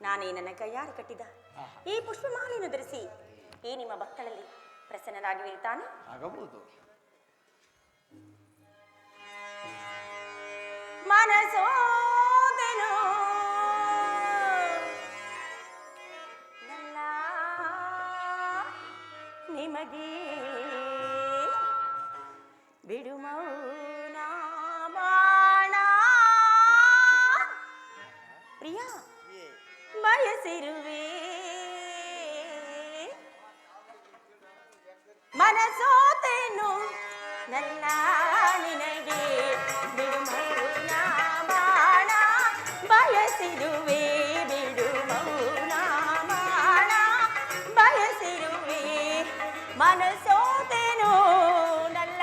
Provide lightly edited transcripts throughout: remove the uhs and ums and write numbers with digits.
ನಾನೇ ನನ್ನ ಕೈಯಾರೆ ಕಟ್ಟಿದ ಈ ಪುಷ್ಪಮಾಲೆಯನ್ನು ಧರಿಸಿ ಈ ನಿಮ್ಮ ಭಕ್ತರಲ್ಲಿ ಪ್ರಸನ್ನರಾಗಿರುತ್ತಾನೆ ಆಗಬಹುದು. ಮನಸೋದೆನು ನನ್ನ ನಿಮಗೆ ಬಿಡು ಮೌನ ಬಾಣ ಪ್ರಿಯ ಬಯಸಿರುವೆ ಮನಸೋತೆನು ನನ್ನ ನಿನಗೆ ಬಿಡು ಮೌನ ಬಾಣ ಬಯಸಿರುವೆ ಬಿಡು ಮೌನ ಬಾಣ ಬಯಸಿರುವೆ ಮನಸೋತೆನು ನಲ್ಲ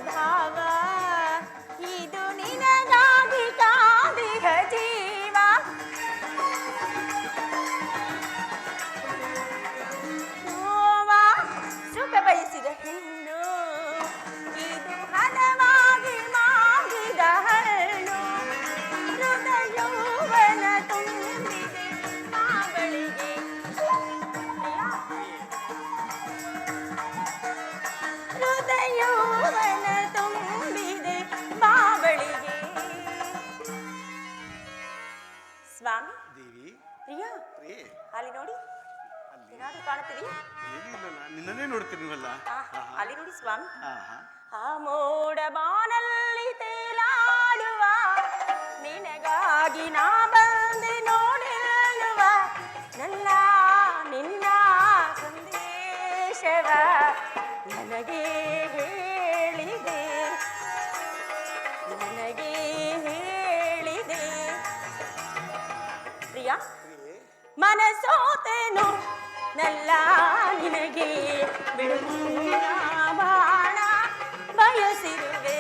ಭಾವ ಇದು ನಿನಗಾಗಿ ಕಾದಿಹ ಜೀವ ನೋವ ಸುಖ ಬಯಸಿದ ಹೆಣ್ಣು ಇದು ಹಣವಾಗಿ ಮಾಗಿದ ಹಣ್ಣು ಹೃದಯೌವನ ತುಂಬಿದೆ ಮಾಗಳಿಗೆ ಹೃದಯೌವನ ತುಂಬಿದೆ ಬಾಬಳಿಗೆ ಸ್ವಾಮಿ ದೇವಿ ಪ್ರಿಯಾ ಪ್ರಿಯೆ ಅಲ್ಲಿ ನೋಡಿ ಏನಾದ್ರೂ ಕಾಣುತ್ತಿದೆಯಾ? ಏನಿಲ್ಲ, ನಿನ್ನನ್ನೇ ನೋಡ್ತೀನಿವಲ್ಲ. ಅಲ್ಲಿ ನೋಡಿ ಸ್ವಾಮಿ ಆ ಮೋಡ ಬಾನಲ್ಲಿ ತೇಲಾಡುವ ನಿನಗಾಗಿ ನಾ ಬಂದೆ ನೋಡಿಲ್ಲುವ ನನ್ನ ನಿನ್ನ ಸಂದೇಶವ ನನಗೆ ಹೇಳಿದೆ ನನಗೆ ಹೇಳಿದೆ ಪ್ರಿಯಾ ಮನಸೋತೆನು ನಲ್ಲ ನಿನಗೆ ಬಿಡು ಬಾಣ ಬಯಸಿರುವೆ